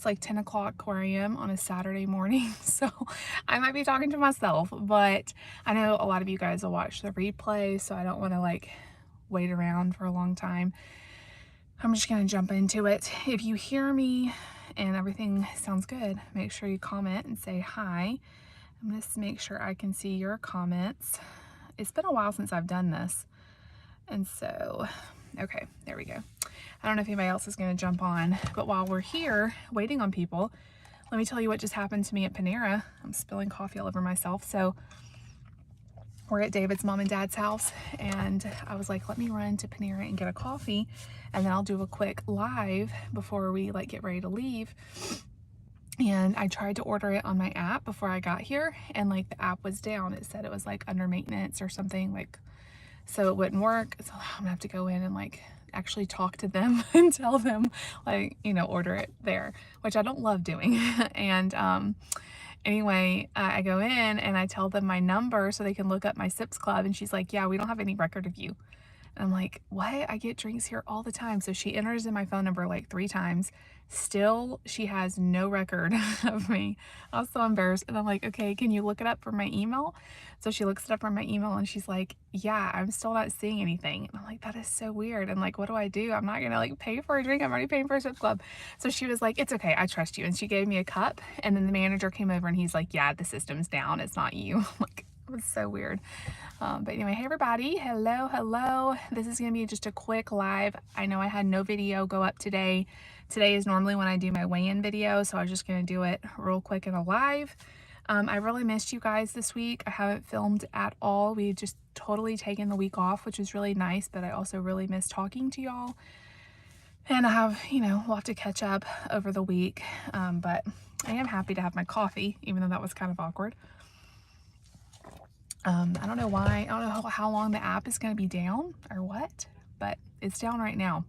like 10 o'clock where I am on a Saturday morning, so I might be talking to myself, but I know a lot of you guys will watch the replay, so I don't want to like wait around for a long time. I'm just going to jump into it. If you hear me and everything sounds good, make sure you comment and say hi. I'm going to make sure I can see your comments. It's been a while since I've done this. And so, okay, there we go. I don't know if anybody else is going to jump on, but while we're here waiting on people, let me tell you what just happened to me at Panera. I'm spilling coffee all over myself. So we're at David's mom and dad's house, and I was like, let me run to Panera and get a coffee, and then I'll do a quick live before we like get ready to leave. And I tried to order it on my app before I got here, and like the app was down. It said it was like under maintenance or something, like, so it wouldn't work. So I'm gonna have to go in and like actually talk to them and tell them, like, you know, order it there, which I don't love doing. And anyway, I go in and I tell them my number so they can look up my Sips Club, and she's like, yeah, we don't have any record of you. And I'm like, what? I get drinks here all the time. So she enters in my phone number like 3 times. Still, she has no record of me. I was so embarrassed. And I'm like, okay, can you look it up from my email? So she looks it up from my email, and she's like, yeah, I'm still not seeing anything. And I'm like, that is so weird. And like, what do I do? I'm not gonna like pay for a drink. I'm already paying for a Sips Club. So she was like, it's okay, I trust you. And she gave me a cup. And then the manager came over and he's like, yeah, the system's down. It's not you. I'm like, it was so weird. But anyway, hey everybody, hello. This is gonna be just a quick live. I know I had no video go up today. Today is normally when I do my weigh-in video, so I was just gonna do it real quick in a live. I really missed you guys this week. I haven't filmed at all. We just totally taken the week off, which was really nice, but I also really missed talking to y'all. And I have, you know, a lot to catch up over the week, but I am happy to have my coffee, even though that was kind of awkward. I don't know why, I don't know how long the app is going to be down or what, but it's down right now.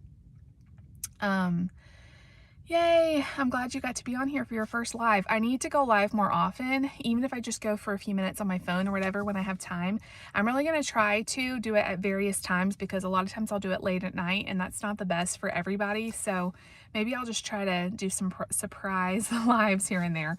Yay, I'm glad you got to be on here for your first live. I need to go live more often, even if I just go for a few minutes on my phone or whatever when I have time. I'm really going to try to do it at various times, because a lot of times I'll do it late at night, and that's not the best for everybody. So maybe I'll just try to do some surprise lives here and there.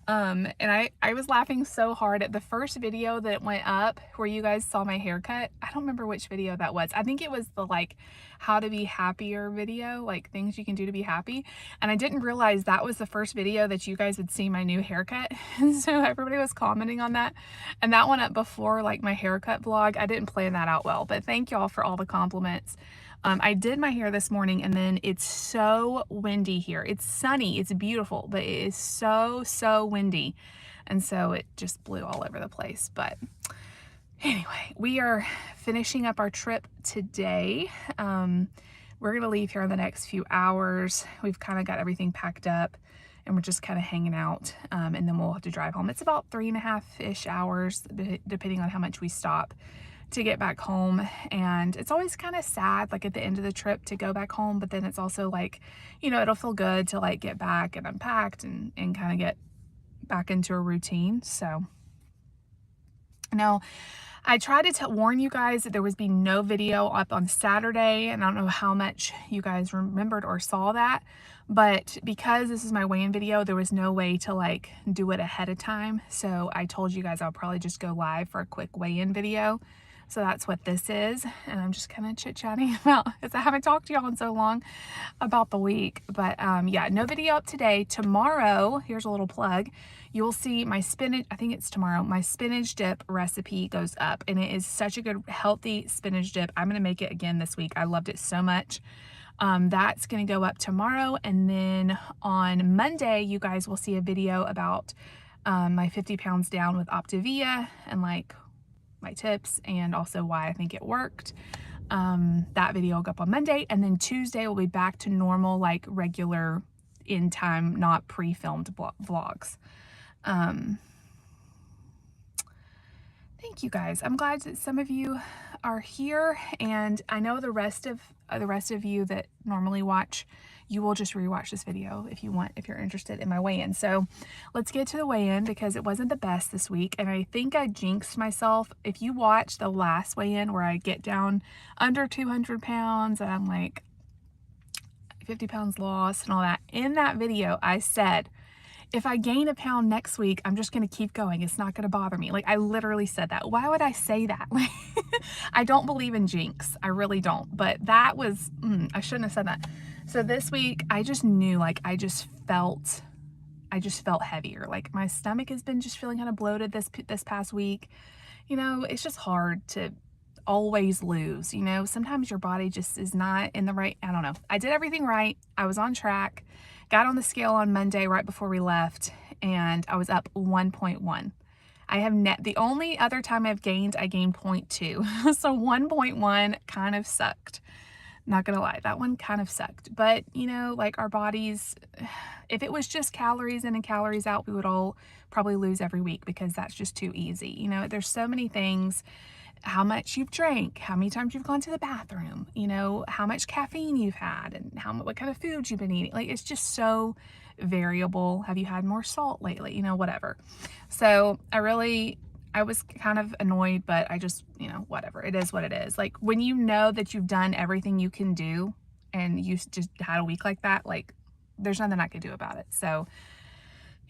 And I was laughing so hard at the first video that went up where you guys saw my haircut. I don't remember which video that was. I think it was the like how to be happier video, like things you can do to be happy. And I didn't realize that was the first video that you guys would see my new haircut. And so everybody was commenting on that. And that went up before like my haircut vlog. I didn't plan that out well, but thank y'all for all the compliments. I did my hair this morning, and then it's so windy here. It's sunny, it's beautiful, but it is so windy. And so it just blew all over the place. But anyway, we are finishing up our trip today. We're gonna leave here in the next few hours. We've kind of got everything packed up, and we're just kind of hanging out, and then we'll have to drive home. It's about 3.5-ish hours, depending on how much we stop, to get back home. And it's always kind of sad, like at the end of the trip, to go back home, but then it's also like, you know, it'll feel good to like get back and unpacked and kind of get back into a routine. So now, I tried to warn you guys that there was be no video up on Saturday, and I don't know how much you guys remembered or saw that, but because this is my weigh-in video, there was no way to like do it ahead of time. So I told you guys I'll probably just go live for a quick weigh-in video. So that's what this is, and I'm just kind of chit-chatting about, because I haven't talked to y'all in so long about the week. But yeah, no video up today. Tomorrow, here's a little plug, you'll see my spinach, I think it's tomorrow, my spinach dip recipe goes up, and it is such a good healthy spinach dip. I'm gonna make it again this week. I loved it so much. That's gonna go up tomorrow, and then on Monday you guys will see a video about my 50 pounds down with Optavia, and like my tips, and also why I think it worked. That video will go up on Monday, and then Tuesday we'll be back to normal, like regular in time, not pre-filmed vlogs. Thank you guys. I'm glad that some of you are here, and I know the rest of you that normally watch, you will just rewatch this video if you want, if you're interested in my weigh-in. So let's get to the weigh-in, because it wasn't the best this week, and I think I jinxed myself. If you watch the last weigh-in where I get down under 200 pounds and I'm like 50 pounds lost and all that. In that video, I said, if I gain a pound next week, I'm just going to keep going. It's not going to bother me. Like, I literally said that. Why would I say that? Like, I don't believe in jinx. I really don't. But that was, I shouldn't have said that. So this week, I just knew, like, I just felt heavier. Like, my stomach has been just feeling kind of bloated this past week. You know, it's just hard to always lose. You know, sometimes your body just is not in the right, I don't know. I did everything right. I was on track. Got on the scale on Monday right before we left, and I was up 1.1. I have the only other time I gained 0.2. So 1.1 kind of sucked. Not gonna lie, that one kind of sucked. But, you know, like, our bodies, if it was just calories in and calories out, we would all probably lose every week, because that's just too easy. You know, there's so many things. How much you've drank, how many times you've gone to the bathroom, you know, how much caffeine you've had, and what kind of foods you've been eating. Like, it's just so variable. Have you had more salt lately? You know, whatever. So I was kind of annoyed, but I just, you know, whatever. It is what it is. Like, when you know that you've done everything you can do and you just had a week like that, like, there's nothing I could do about it. So,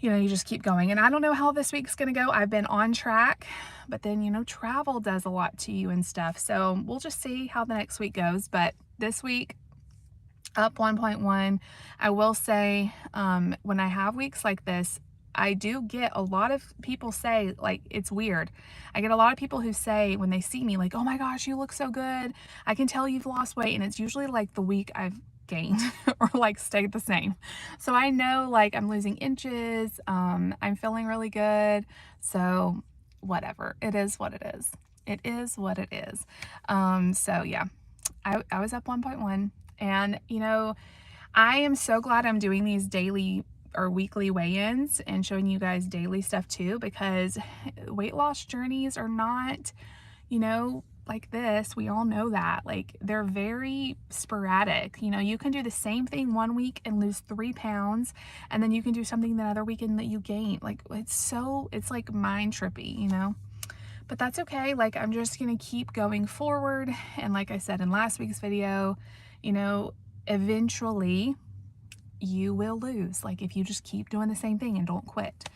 you know, you just keep going. And I don't know how this week's going to go. I've been on track, but then, you know, travel does a lot to you and stuff. So we'll just see how the next week goes. But this week, up 1.1. I will say, when I have weeks like this, I do get a lot of people say, like, it's weird. I get a lot of people who say when they see me, like, oh my gosh, you look so good. I can tell you've lost weight. And it's usually like the week I've gained or like stayed the same. So I know, like, I'm losing inches. I'm feeling really good. So whatever. It is what it is. It is what it is. So yeah, I was up 1.1. And, you know, I am so glad I'm doing these daily or weekly weigh-ins and showing you guys daily stuff too, because weight loss journeys are not, you know, like this. We all know that. Like, they're very sporadic. You know, you can do the same thing one week and lose 3 pounds, and then you can do something the other weekend that you gain. Like, it's like mind trippy, you know? But that's okay. Like, I'm just going to keep going forward. And like I said in last week's video, you know, eventually you will lose. Like, if you just keep doing the same thing and don't quit.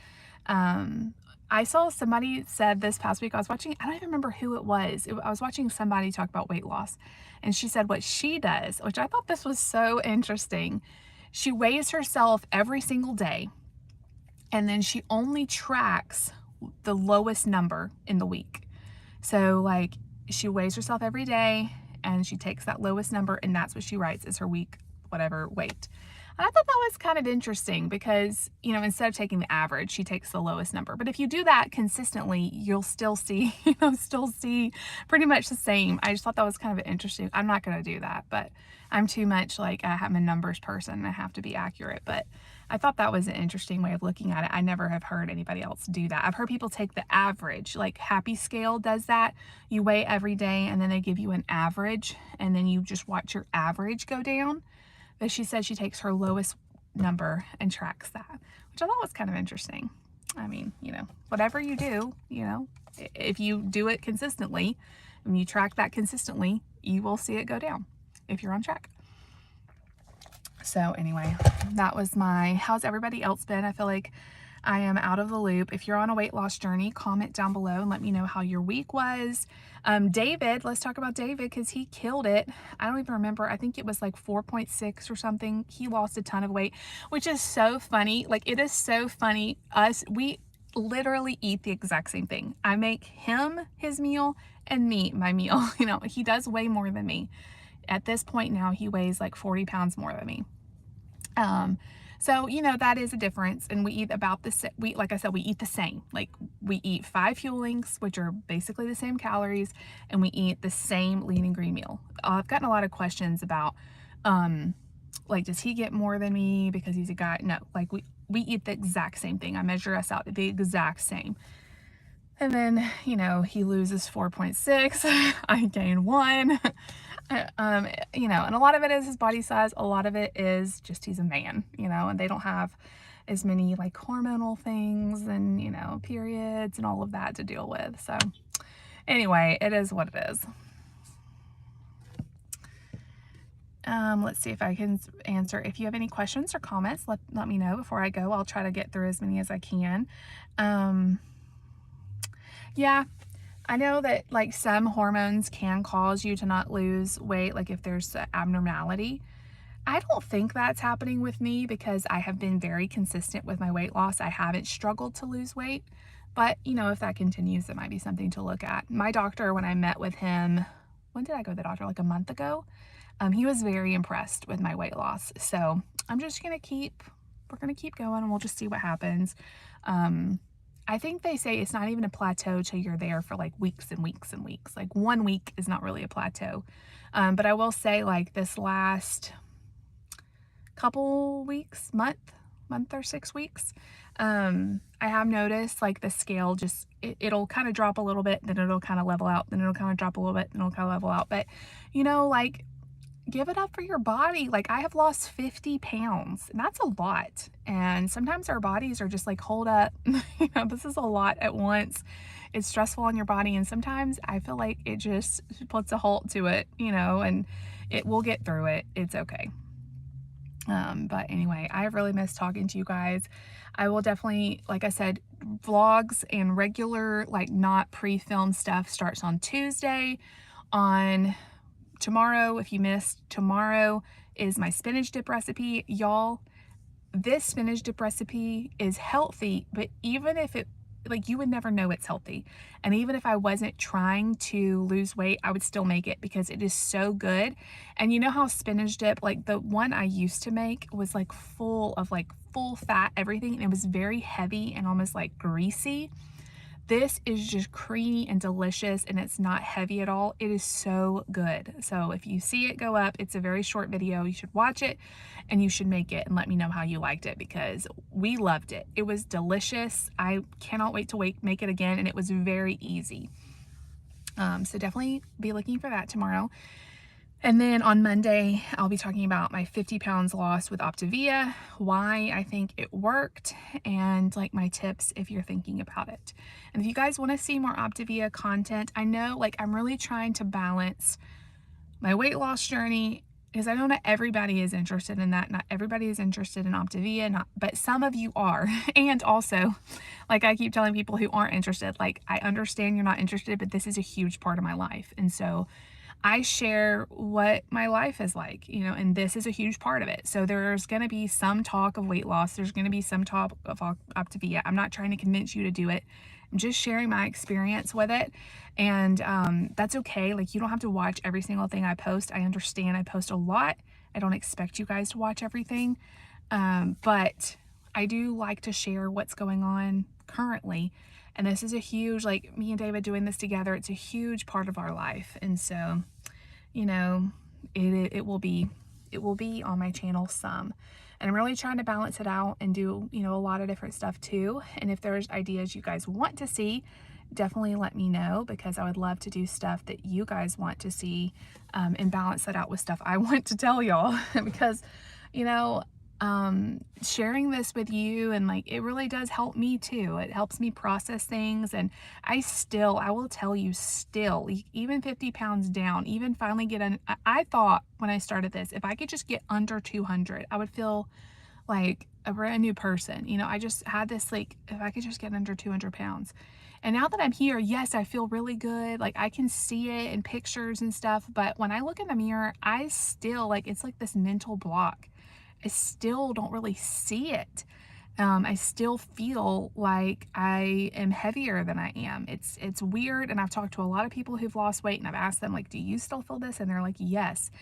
I saw somebody said this past week, I was watching, I don't even remember who it was. I was watching somebody talk about weight loss, and she said what she does, which I thought this was so interesting. She weighs herself every single day, and then she only tracks the lowest number in the week. So, like, she weighs herself every day, and she takes that lowest number, and that's what she writes as her week, whatever weight. And I thought that was kind of interesting because, you know, instead of taking the average, she takes the lowest number. But if you do that consistently, you'll still see, still see pretty much the same. I just thought that was kind of interesting. I'm not going to do that, but I'm too much like, I'm a numbers person and I have to be accurate. But I thought that was an interesting way of looking at it. I never have heard anybody else do that. I've heard people take the average, like Happy Scale does that. You weigh every day and then they give you an average, and then you just watch your average go down. But she said she takes her lowest number and tracks that, which I thought was kind of interesting. I mean, you know, whatever you do, you know, if you do it consistently and you track that consistently, you will see it go down if you're on track. So anyway, that was how's everybody else been? I feel like I am out of the loop. If you're on a weight loss journey, comment down below and let me know how your week was. David, let's talk about David because he killed it. I don't even remember. I think it was like 4.6 or something. He lost a ton of weight, which is so funny. Like, it is so funny. We literally eat the exact same thing. I make him his meal and me my meal. You know, he does weigh more than me. At this point now, he weighs like 40 pounds more than me. So, you know, that is a difference. And we eat about the same. Like I said, we eat the same. Like, we eat 5 fuelings, which are basically the same calories, and we eat the same lean and green meal. I've gotten a lot of questions about, like, does he get more than me because he's a guy? No, like, we eat the exact same thing. I measure us out the exact same. And then, you know, he loses 4.6, I gain 1. You know, and a lot of it is his body size. A lot of it is just he's a man, you know, and they don't have as many like hormonal things and, you know, periods and all of that to deal with. So anyway, it is what it is. Let's see if I can answer. If you have any questions or comments, let me know before I go. I'll try to get through as many as I can. Um, yeah, I know that like some hormones can cause you to not lose weight, like if there's an abnormality. I don't think that's happening with me because I have been very consistent with my weight loss. I haven't struggled to lose weight, but you know, if that continues, it might be something to look at. My doctor, when I met with him, when did I go to the doctor? Like a month ago. He was very impressed with my weight loss. So I'm just gonna we're gonna keep going and we'll just see what happens. Um, I think they say it's not even a plateau till you're there for like weeks and weeks and weeks. Like 1 week is not really a plateau. But I will say like this last couple weeks, month or 6 weeks, I have noticed like the scale just, it'll kind of drop a little bit, then it'll kind of level out, then it'll kind of drop a little bit, then it'll kind of level out. But you know, like give it up for your body. Like I have lost 50 pounds and that's a lot. And sometimes our bodies are just like, hold up, you know, this is a lot at once. It's stressful on your body. And sometimes I feel like it just puts a halt to it, you know, and it will get through it. It's okay. But anyway, I have really missed talking to you guys. I will definitely, like I said, vlogs and regular, like not pre-filmed stuff starts on Tuesday. On tomorrow, if you missed, tomorrow is my spinach dip recipe. Y'all, this spinach dip recipe is healthy, but even if it, like you would never know it's healthy. And even if I wasn't trying to lose weight, I would still make it because it is so good. And you know how spinach dip, like the one I used to make was like full of like full fat, everything. And it was very heavy and almost like greasy. This is just creamy and delicious and it's not heavy at all. It is so good. So if you see it go up, it's a very short video. You should watch it and you should make it and let me know how you liked it because we loved it. It was delicious. I cannot wait to make it again and it was very easy. So definitely be looking for that tomorrow. And then on Monday, I'll be talking about my 50 pounds lost with Optavia, why I think it worked, and like my tips if you're thinking about it. And if you guys want to see more Optavia content, I know like I'm really trying to balance my weight loss journey because I know not everybody is interested in that. Not everybody is interested in Optavia, but some of you are. And also, like I keep telling people who aren't interested, like I understand you're not interested, but this is a huge part of my life. And so I share what my life is like, you know, and this is a huge part of it. So there's going to be some talk of weight loss. There's going to be some talk of Optavia. I'm not trying to convince you to do it. I'm just sharing my experience with it. And that's okay. Like you don't have to watch every single thing I post. I understand I post a lot. I don't expect you guys to watch everything. But I do like to share what's going on currently. And this is a huge, like me and David doing this together, it's a huge part of our life. And so, you know, it will be on my channel some. And I'm really trying to balance it out and do, you know, a lot of different stuff too. And if there's ideas you guys want to see, definitely let me know because I would love to do stuff that you guys want to see and balance that out with stuff I want to tell y'all because, you know, sharing this with you and like it really does help me too. It helps me process things and I will tell you still, even 50 pounds down, even finally I thought when I started this, if I could just get under 200, I would feel like a brand new person. You know, I just had this like, if I could just get under 200 pounds. And now that I'm here, yes, I feel really good. Like I can see it in pictures and stuff. But when I look in the mirror, I still like, it's like this mental block. I still don't really see it. I still feel like I am heavier than I am. It's weird. And I've talked to a lot of people who've lost weight and I've asked them like, do you still feel this? And they're like, yes.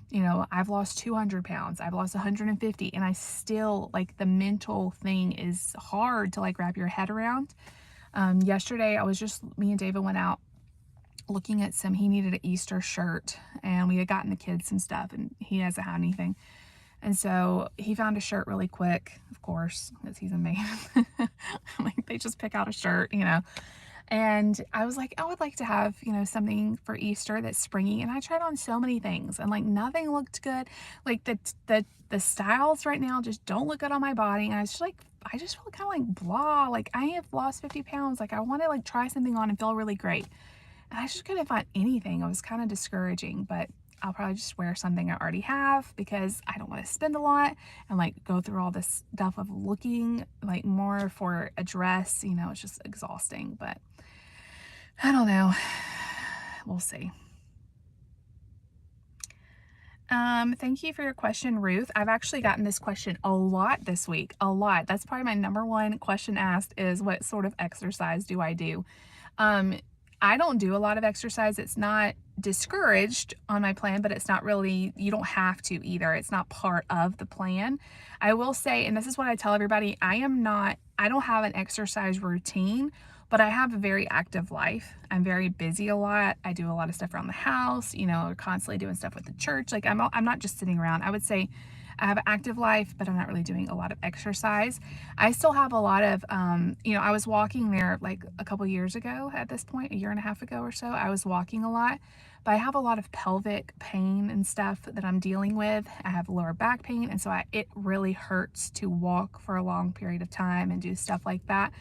You know, I've lost 200 pounds. I've lost 150 and I still like the mental thing is hard to like wrap your head around. Yesterday me and David went out looking at he needed an Easter shirt and we had gotten the kids some stuff and he hasn't had anything. And so he found a shirt really quick, of course, because he's a man. Like they just pick out a shirt, you know. And I was like, I would like to have, you know, something for Easter that's springy. And I tried on so many things and like nothing looked good. Like the styles right now just don't look good on my body. And I just feel kind of like blah. Like I have lost 50 pounds. Like I want to like try something on and feel really great. And I just couldn't find anything. It was kind of discouraging, but I'll probably just wear something I already have because I don't want to spend a lot and like go through all this stuff of looking like more for a dress. You know, it's just exhausting, but I don't know. We'll see. Thank you for your question, Ruth. I've actually gotten this question a lot this week, a lot. That's probably my number one question asked is what sort of exercise do I do? Um, I don't do a lot of exercise. It's not discouraged on my plan, but it's not really, you don't have to either. It's not part of the plan. I will say, and this is what I tell everybody, I don't have an exercise routine, but I have a very active life. I'm very busy a lot. I do a lot of stuff around the house, you know, constantly doing stuff with the church. Like I'm not just sitting around. I would say I have an active life, but I'm not really doing a lot of exercise. I still have a lot of, you know, I was walking there like a couple years ago at this point, a year and a half ago or so. I was walking a lot, but I have a lot of pelvic pain and stuff that I'm dealing with. I have lower back pain, and so it really hurts to walk for a long period of time and do stuff like that.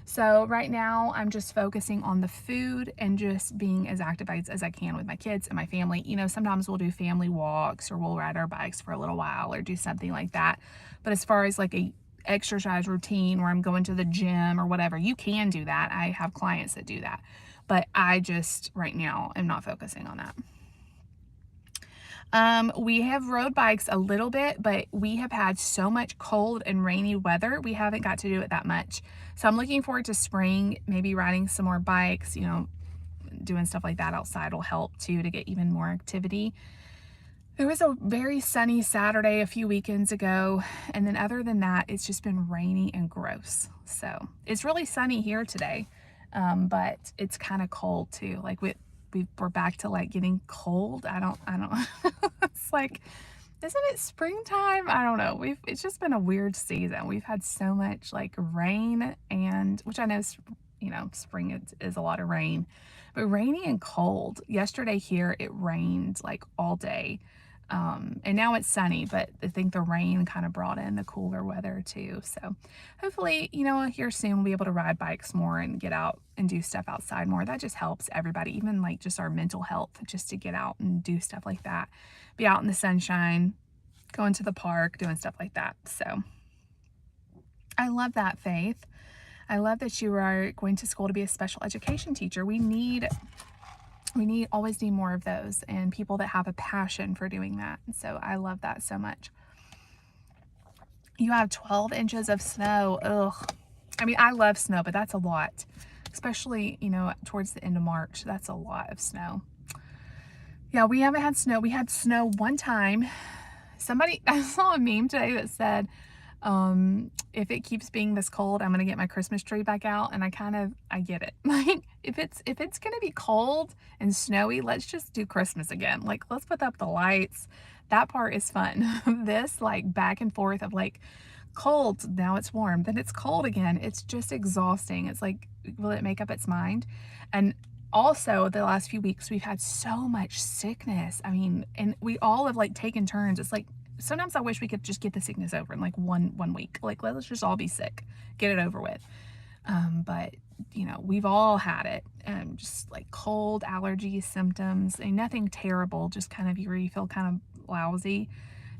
So right now I'm just focusing on the food and just being as active as I can with my kids and my family. You know, sometimes we'll do family walks or we'll ride our bikes for a little while or do something like that. But as far as like a exercise routine where I'm going to the gym or whatever, you can do that. I have clients that do that. But I just right now am not focusing on that. We have rode bikes a little bit, but we have had so much cold and rainy weather, we haven't got to do it that much. So I'm looking forward to spring, maybe riding some more bikes, you know, doing stuff like that outside will help too to get even more activity. There was a very sunny Saturday a few weekends ago, and then other than that, it's just been rainy and gross. So it's really sunny here today, but it's kind of cold too. Like we're back to like getting cold. I don't it's like, isn't it springtime? I don't know. It's just been a weird season. We've had so much like rain, and which I know, you know, spring is a lot of rain, but rainy and cold. Yesterday here it rained like all day. And now it's sunny, but I think the rain kind of brought in the cooler weather too. So hopefully, you know, here soon we'll be able to ride bikes more and get out and do stuff outside more. That just helps everybody, even like just our mental health, just to get out and do stuff like that. Be out in the sunshine, going to the park, doing stuff like that. So I love that, Faith. I love that you are going to school to be a special education teacher. Always need more of those and people that have a passion for doing that. So I love that so much. You have 12 inches of snow. Ugh. I mean, I love snow, but that's a lot, especially, you know, towards the end of March. That's a lot of snow. Yeah, we haven't had snow. We had snow one time. I saw a meme today that said, if it keeps being this cold, I'm gonna get my Christmas tree back out. And I get it. Like if it's gonna be cold and snowy, let's just do Christmas again. Like let's put up the lights. That part is fun. This like back and forth of like cold, now it's warm, then it's cold again. It's just exhausting. It's like, will it make up its mind? And also the last few weeks we've had so much sickness. I mean, and we all have like taken turns. It's like sometimes I wish we could just get the sickness over in like one week. Like let's just all be sick, get it over with. But you know, we've all had it, and just like cold, allergy symptoms, and nothing terrible, just kind of where you feel kind of lousy.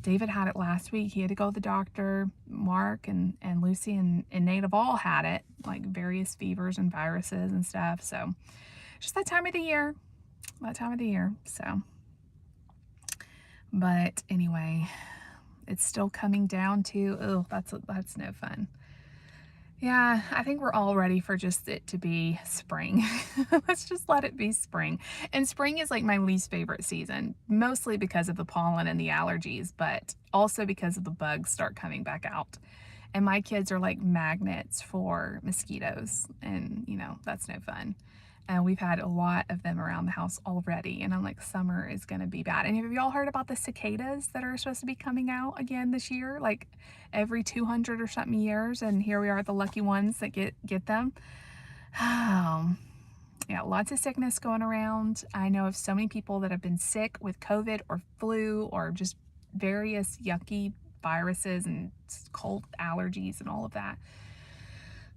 David had it last week. He had to go to the doctor. Mark and Lucy and Nate have all had it, like various fevers and viruses and stuff. So just that time of the year, So, but anyway, it's still coming down to, oh, that's no fun. Yeah, I think we're all ready for just it to be spring. Let's just let it be spring. And spring is like my least favorite season, mostly because of the pollen and the allergies, but also because of the bugs start coming back out. And my kids are like magnets for mosquitoes, and you know, that's no fun. And we've had a lot of them around the house already, and I'm like, summer is going to be bad. And have y'all heard about the cicadas that are supposed to be coming out again this year, like every 200 or something years? And here we are, the lucky ones that get them. Oh, yeah, lots of sickness going around. I know of so many people that have been sick with COVID or flu or just various yucky viruses and cold allergies and all of that.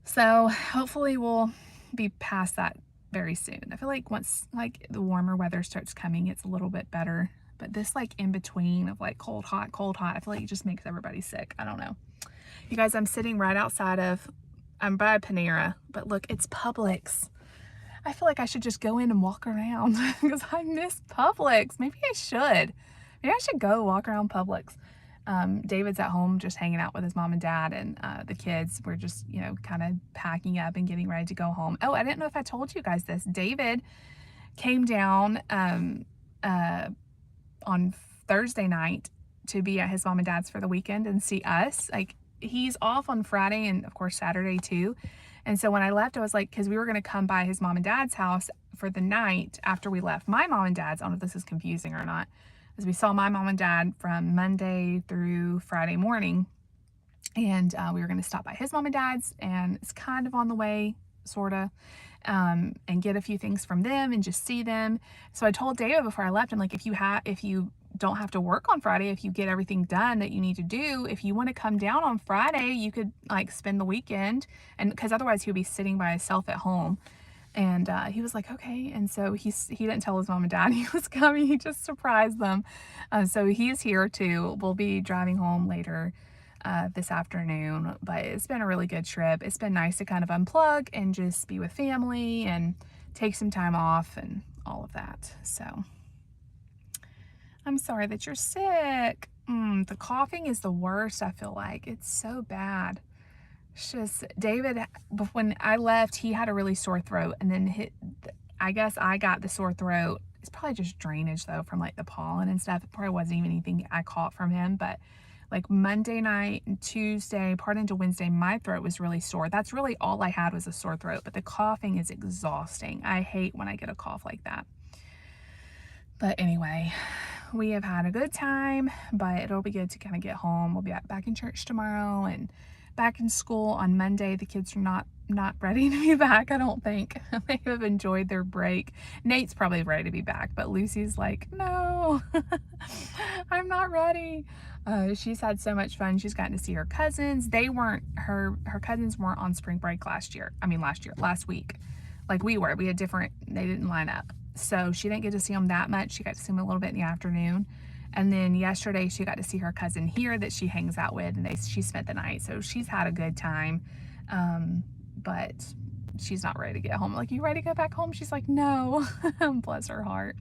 So hopefully we'll be past that very soon. I feel like once like the warmer weather starts coming, it's a little bit better. But this like in between of like cold, hot, I feel like it just makes everybody sick. I don't know. You guys, I'm sitting right outside of, I'm by Panera, but look, it's Publix. I feel like I should just go in and walk around because I miss Publix. Maybe I should. Maybe I should go walk around Publix. David's at home just hanging out with his mom and dad, and the kids. We're just, you know, kind of packing up and getting ready to go home. Oh, I didn't know if I told you guys this. David came down on Thursday night to be at his mom and dad's for the weekend and see us. Like, he's off on Friday and of course Saturday too. And so when I left, I was like, because we were going to come by his mom and dad's house for the night after we left my mom and dad's. I don't know if this is confusing or not, as we saw my mom and dad from Monday through Friday morning. And we were going to stop by his mom and dad's, and it's kind of on the way, sort of, and get a few things from them and just see them. So I told David before I left, I'm like, if you don't have to work on Friday, if you get everything done that you need to do, if you want to come down on Friday, you could like spend the weekend, and because otherwise he'll be sitting by himself at home. And he was like, okay. And so he didn't tell his mom and dad he was coming. He just surprised them. So he's here too. We'll be driving home later this afternoon, but it's been a really good trip. It's been nice to kind of unplug and just be with family and take some time off and all of that. So I'm sorry that you're sick. The coughing is the worst. I feel like it's so bad. It's just, David, when I left, he had a really sore throat, and then I guess I got the sore throat. It's probably just drainage though from like the pollen and stuff. It probably wasn't even anything I caught from him, but like Monday night and Tuesday, part into Wednesday, my throat was really sore. That's really all I had was a sore throat, but the coughing is exhausting. I hate when I get a cough like that. But anyway, we have had a good time, but it'll be good to kind of get home. We'll be back in church tomorrow and back in school on Monday. The kids are not ready to be back, I don't think. They have enjoyed their break. Nate's probably ready to be back, but Lucy's like, no, I'm not ready. She's had so much fun. She's gotten to see her cousins. Her cousins weren't on spring break last week. Like we were. They didn't line up. So she didn't get to see them that much. She got to see them a little bit in the afternoon. And then yesterday she got to see her cousin here that she hangs out with, and she spent the night. So she's had a good time. But she's not ready to get home. Like, you ready to go back home? She's like, no. Bless her heart.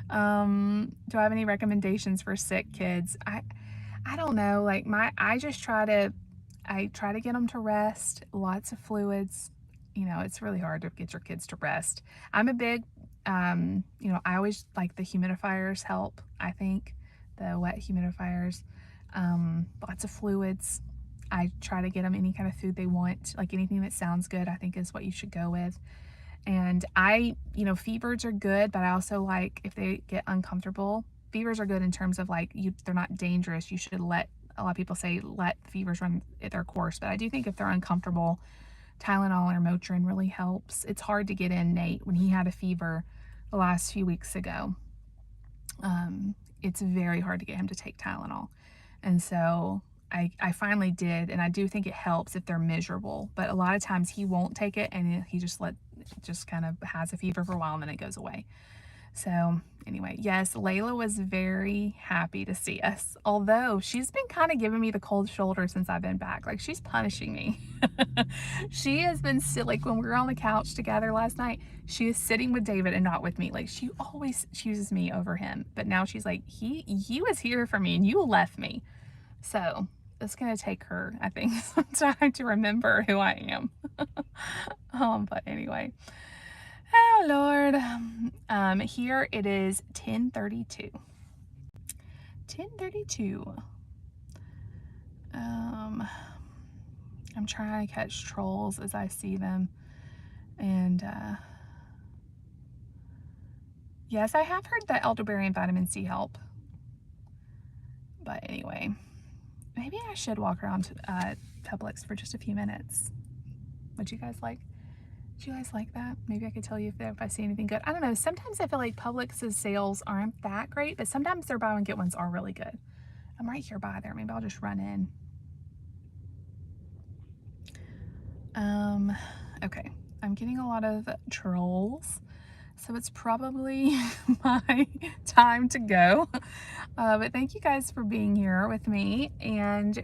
Do I have any recommendations for sick kids? I don't know. Like I try to get them to rest, lots of fluids. You know, it's really hard to get your kids to rest. I'm a big, you know, I always like the humidifiers help. I think the wet humidifiers, lots of fluids. I try to get them any kind of food they want, like anything that sounds good, I think is what you should go with. And you know, fevers are good, but I also like if they get uncomfortable. Fevers are good in terms of like, they're not dangerous. You should a lot of people say let fevers run their course, but I do think if they're uncomfortable, Tylenol or Motrin really helps. It's hard to get in Nate when he had a fever the last few weeks ago. It's very hard to get him to take Tylenol. And so I finally did, and I do think it helps if they're miserable, but a lot of times he won't take it, and he just kind of has a fever for a while and then it goes away. So anyway, yes, Layla was very happy to see us, although she's been kind of giving me the cold shoulder since I've been back. Like, she's punishing me. She has been like when we were on the couch together last night, she is sitting with David and not with me. Like, she always chooses me over him, but now she's like, he was here for me and you left me. So it's gonna take her, I think, some time to remember who I am. But anyway, oh Lord. Here it is 10:32. 10:32. I'm trying to catch trolls as I see them, and yes, I have heard that elderberry and vitamin C help. But anyway, maybe I should walk around Publix for just a few minutes. Would you guys like? Do you guys like that? Maybe I could tell you if I see anything good. I don't know. Sometimes I feel like Publix's sales aren't that great, but sometimes their buy one get ones are really good. I'm right here by there. Maybe I'll just run in. Okay. I'm getting a lot of trolls. So it's probably my time to go. But thank you guys for being here with me, and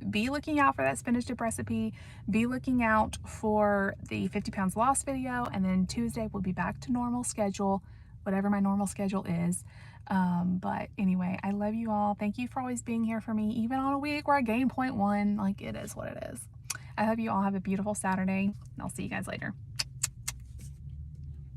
be looking out for that spinach dip recipe. Be looking out for the 50 pounds lost video, and then Tuesday we'll be back to normal schedule, whatever my normal schedule is. But anyway, I love you all. Thank you for always being here for me, even on a week where I gained 0.1. Like, it is what it is. I hope you all have a beautiful Saturday, and I'll see you guys later.